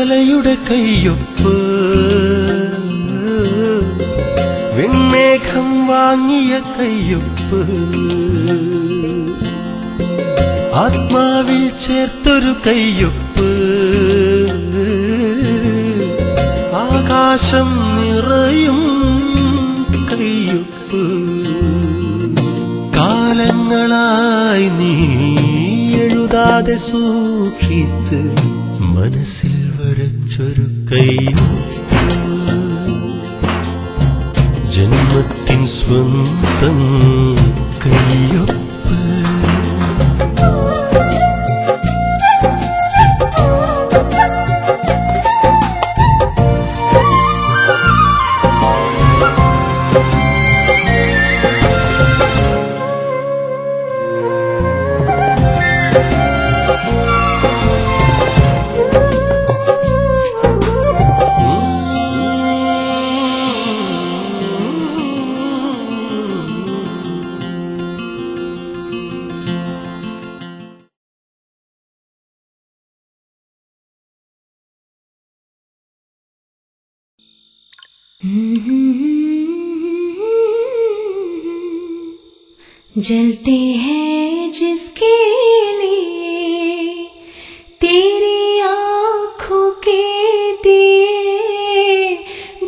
കലയുടെ കയ്യൊപ്പ്, വെൺമേഘം വാങ്ങിയ കയ്യൊപ്പ്, ആത്മാവിൽ ചേർത്തൊരു കയ്യൊപ്പ്, ആകാശം നിറയും കയ്യൊപ്പ്. കാലങ്ങളായി നീ എഴുതാതെ സൂക്ഷിച്ച് മനസ്സിൽ വരച്ചൊരു കയ്യൊപ്പ്, ജന്മത്തിൻ സ്വന്തം കയ്യൊപ്പ്. जलते हैं जिसके लिए तेरी आँखों के दिए,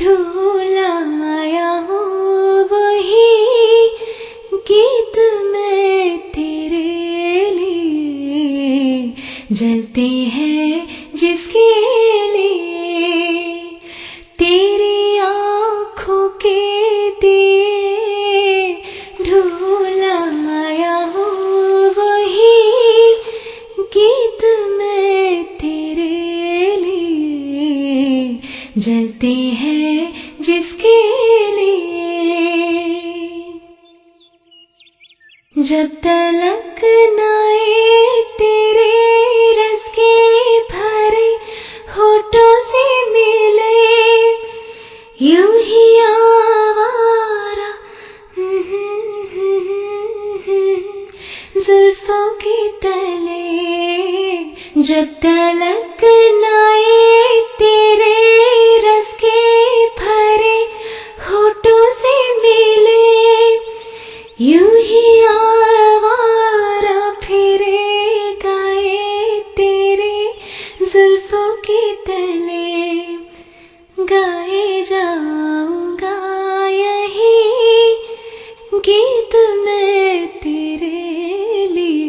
ढूंढाया हूँ वही गीत मैं तेरे लिए. जलते हैं जिसके लिए तेरी आँखों के दिए, ढूंढाया हूँ वही गीत मैं तेरे लिए. जलते हैं जिसके लिए जब तलक नाए तेरे रस के भरे होठों से मिले, यूं ही आवारा जुल्फों के तले. जब तलक नाए तेरे रस के भरे होठों से मिले, यूं ही आवारा फिरे गाए तेरे जुल्फों के तले. गाए जाऊंगा यही गीत मैं तेरे लिए.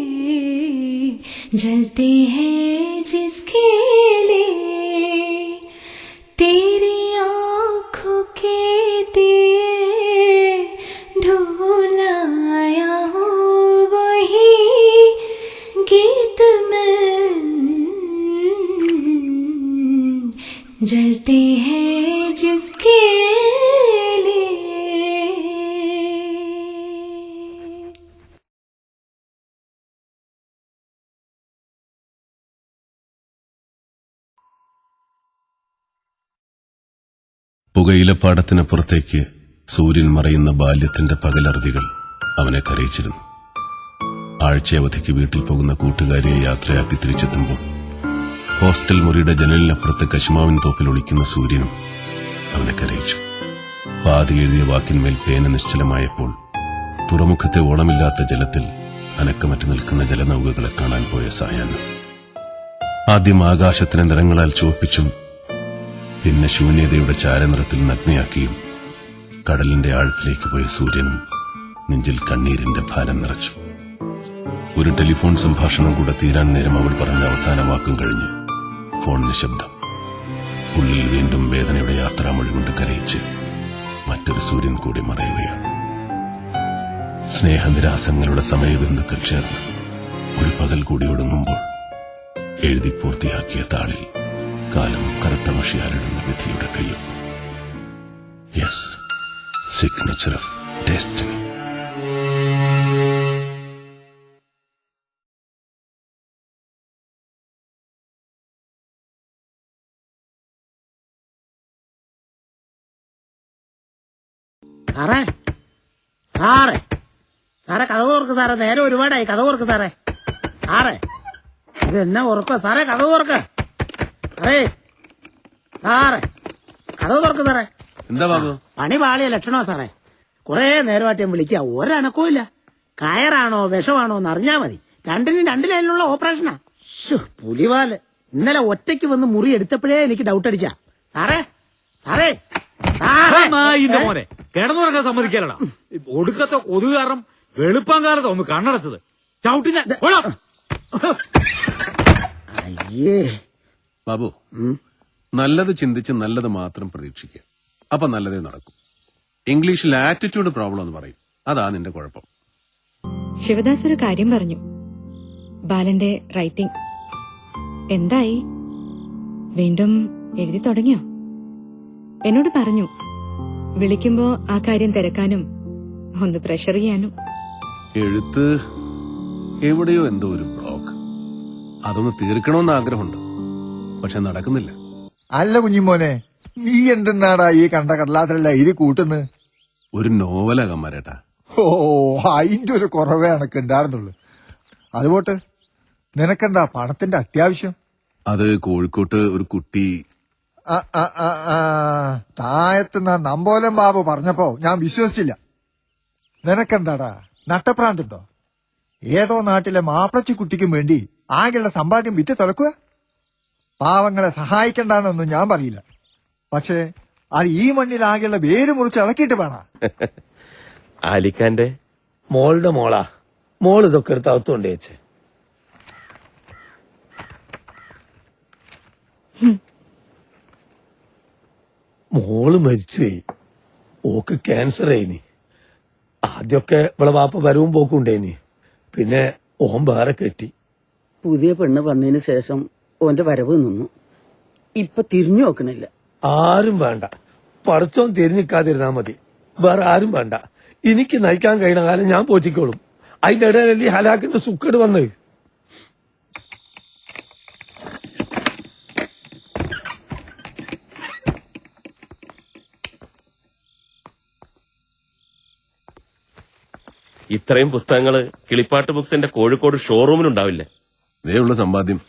जलते हैं जिसके लिए तेरी आँखों के दिए, ढूंढाया हूँ वही गीत मैं. जलते हैं जिसके लिए. പുകയിലപ്പാടത്തിനപ്പുറത്തേക്ക് സൂര്യൻ മറയുന്ന ബാല്യത്തിന്റെ പകലറുതികൾ അവനെ കരയിച്ചിരുന്നു. ആഴ്ചയവധിക്ക് വീട്ടിൽ പോകുന്ന കൂട്ടുകാരെ യാത്രയാക്കി തിരിച്ചെത്തുമ്പോൾ ഹോസ്റ്റൽ മുറിയുടെ ജനലിനപ്പുറത്ത് കശുമാവിൻ തോപ്പിൽ ഒളിക്കുന്ന സൂര്യനും അവനെ കരയിച്ചു. പാതി എഴുതിയ വാക്കിന്മേൽ പേന നിശ്ചലമായപ്പോൾ തുറമുഖത്തെ ഓളമില്ലാത്ത ജലത്തിൽ അനക്കമറ്റ് നിൽക്കുന്ന ജലനൗകകളെ കാണാൻ പോയ സായാഹ്നം. ആദ്യം ആകാശത്തിനെ നിറങ്ങളാൽ ചുവപ്പിച്ചും പിന്നെ ശൂന്യതയുടെ ചാരനിറത്തിൽ നഗ്നയാക്കിയും കടലിന്റെ ആഴത്തിലേക്ക് പോയ സൂര്യനും നെഞ്ചിൽ കണ്ണീരിന്റെ ഭാരം നിറച്ചു. ഒരു ടെലിഫോൺ സംഭാഷണം കൂടെ തീരാൻ നേരം അവൾ പറഞ്ഞ അവസാന വാക്കും കഴിഞ്ഞ് ഫോൺ നിശബ്ദം. ഉള്ളിൽ വീണ്ടും വേദനയുടെ യാത്രാമൊഴി കൊണ്ട് കരയിച്ച് മറ്റൊരു സൂര്യൻ കൂടി മറയുകയാണ്. സ്നേഹനിരാസങ്ങളുടെ സമയബിന്ദുക്കൾ ചേർന്ന് ഒരു പകൽ കൂടി ഒടുങ്ങുമ്പോൾ എഴുതി പൂർത്തിയാക്കിയ താളിൽ കാലം കറുത്ത മഷിയാലിടുന്ന വിധിയുടെ കയ്യൊപ്പ്. Yes, signature of destiny. സാറേ സാറേ സാറേ കഥ തുറക്ക് സാറേ, നേരെ ഒരുപാടായി. കഥ തുറക്ക് സാറേ. സാറേ ഇതെന്നാ ഉറക്ക സാറേ, കഥ തുറക്ക് സാറേ. സാറേ കഥവ് തുറക്ക് സാറേ. എന്താ ബാബു? പണി പാളിയ ലക്ഷണോ സാറേ. കുറെ നേരമായിട്ട് ഞാൻ വിളിക്കുക, ഒരനക്കവും ഇല്ല. കയറാണോ വിഷമാണോ എന്ന് അറിഞ്ഞാ മതി. രണ്ട് ലൈനിലുള്ള ഓപ്പറേഷനാ. പുലിവാല് ഇന്നലെ ഒറ്റയ്ക്ക് വന്ന് മുറി എടുത്തപ്പോഴേ എനിക്ക് ഡൗട്ട് അടിച്ചാ. സാറേ സാറേ നായിന്റെ മോനെ കിടന്നുറങ്ങാൻ സമ്മതിക്കലടാ. ഒടുക്കത്തെ കൊതുക് കാരണം വെളുപ്പാങ്കാലത്ത് ഒന്ന് കണ്ണടച്ചത് ചവിട്ടിനെ. അയ്യേ ബാബു, നല്ലത് ചിന്തിച്ച് നല്ലത് മാത്രം പ്രതീക്ഷിക്കുക. അപ്പൊ നല്ലതേ നടക്കും. ഇംഗ്ലീഷിൽ ആറ്റിറ്റ്യൂഡ് പ്രോബ്ലം എന്ന് പറയും. അതാ നിന്റെ കുഴപ്പം. ശിവദാസ് ഒരു കാര്യം പറഞ്ഞു. ബാലന്റെ റൈറ്റിംഗ് എന്തായി? വീണ്ടും എഴുതി തുടങ്ങിയോ? എന്നോട് പറഞ്ഞു വിളിക്കുമ്പോ ആ കാര്യം തിരക്കാനും ഒന്ന് പ്രഷർ ചെയ്യാനും. എഴുത്ത് എവിടെയോ എന്തോ ഒരു ബ്ലോക്ക്. അതൊന്ന് തീർക്കണമെന്ന് ആഗ്രഹമുണ്ട്, പക്ഷെ നടക്കുന്നില്ല. അല്ല കുഞ്ഞിമോനെ, നീ എന്തെന്നാടാ ഈ കണ്ട കടലാസിലല്ല ഇത് കൂട്ടുന്നത്? ഒരു നോവലാ കമ്മാരേട്ടാ. ഓ, അതിന്റെ ഒരു കുറവേ എനക്ക് ഉണ്ടായിരുന്നുള്ളു. അതുപോട്ട് നിനക്കെന്താ പണത്തിന്റെ അത്യാവശ്യം? അത് കോഴിക്കോട്ട് ഒരു കുട്ടി താഴത്തുനിന്ന് നമ്പോലം ബാബു പറഞ്ഞപ്പോ ഞാൻ വിശ്വസിച്ചില്ല. നിനക്കെന്താടാ നട്ടപ്രാന്തുണ്ടോ? ഏതോ നാട്ടിലെ മാപ്പിളച്ചി കുട്ടിക്കും വേണ്ടി ആകെയുള്ള സമ്പാദ്യം വിറ്റ് തുറക്കുക. പാവങ്ങളെ സഹായിക്കണ്ടെന്നൊന്നും ഞാൻ പറയില്ല, പക്ഷേ അത് ഈ മണ്ണിൽ ആകെയുള്ള വേര് മുറിച്ച് ഇളക്കിയിട്ട് വേണം. ആലിക്കാന്റെ മോളുടെ മോളാ. മോൾ ഇതൊക്കെ എടുത്ത് അകത്തുകൊണ്ട് വെച്ചേ. മോള് മരിച്ചുപോയി. ഓക്ക് ക്യാൻസർ ആയിനി. ആദ്യമൊക്കെ ഇവളെ വാപ്പ വരവും പോക്കും ഉണ്ടായിനി. പിന്നെ ഓൻ വേറെ കെട്ടി. പുതിയ പെണ്ണ് വന്നതിന് ശേഷം ഓന്റെ വരവ് നിന്നു. ഇപ്പൊ തിരിഞ്ഞു നോക്കണില്ല. ആരും വേണ്ട. പറിച്ചോൻ തിരിഞ്ഞിക്കാതിരുന്നാ മതി. വേറെ ആരും വേണ്ട. എനിക്ക് നയിക്കാൻ കഴിയുന്ന കാലം ഞാൻ പോറ്റിക്കോളും. അതിന്റെ ഇടയിലല്ലേ ഹലാക്കിന്റെ സുക്കേട് വന്ന്. ഇത്രയും പുസ്തകങ്ങള് കിളിപ്പാട്ട് ബുക്സിന്റെ കോഴിക്കോട് ഷോറൂമിലുണ്ടാവില്ല. ഇതേയുള്ള സമ്പാദ്യം.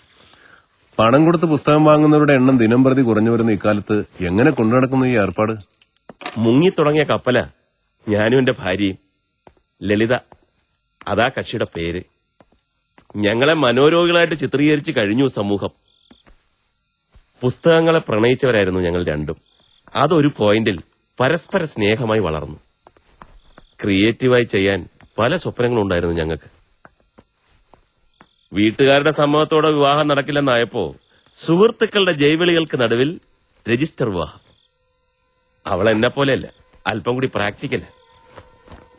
പണം കൊടുത്ത് പുസ്തകം വാങ്ങുന്നവരുടെ എണ്ണം ദിനം പ്രതി കുറഞ്ഞു വരുന്ന ഇക്കാലത്ത് എങ്ങനെ കൊണ്ടുനടക്കുന്ന ഈ ഏർപ്പാട്? മുങ്ങിത്തുടങ്ങിയ കപ്പല ഞാനും എന്റെ ഭാര്യയും. ലളിത, അതാ കക്ഷിയുടെ പേര്. ഞങ്ങളെ മനോരോഗികളായിട്ട് ചിത്രീകരിച്ച് കഴിഞ്ഞു സമൂഹം. പുസ്തകങ്ങളെ പ്രണയിച്ചവരായിരുന്നു ഞങ്ങൾ രണ്ടും. അതൊരു പോയിന്റിൽ പരസ്പര സ്നേഹമായി വളർന്നു. ക്രിയേറ്റീവായി ചെയ്യാൻ പല സ്വപ്നങ്ങളുണ്ടായിരുന്നു ഞങ്ങൾക്ക്. വീട്ടുകാരുടെ സമ്മതത്തോടെ വിവാഹം നടക്കില്ലെന്നായപ്പോ സുഹൃത്തുക്കളുടെ ജൈവിളികൾക്ക് നടുവിൽ രജിസ്റ്റർ വിവാഹം. അവൾ എന്നെ പോലെയല്ല, അല്പം കൂടി പ്രാക്ടിക്കല.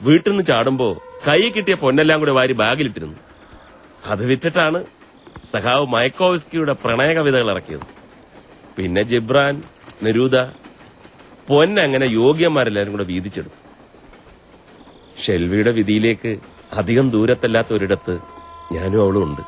വീട്ടിൽ നിന്ന് ചാടുമ്പോ കൈ കിട്ടിയ പൊന്നെല്ലാം കൂടി വാരി ബാഗിലിട്ടിരുന്നു. അത് വിറ്റിട്ടാണ് സഖാവ് മയക്കോവ്സ്കിയുടെ പ്രണയ കവിതകൾ ഇറക്കിയത്. പിന്നെ ജിബ്രാൻ, നെരൂദ, പൊന്നങ്ങനെ യോഗ്യന്മാരെല്ലാരും കൂടെ വീതിച്ചെടുത്തു. ഷെൽവിയുടെ വിധിയിലേക്ക് അധികം ദൂരത്തല്ലാത്ത ഒരിടത്ത് ഞാനും അവളും ഉണ്ട്.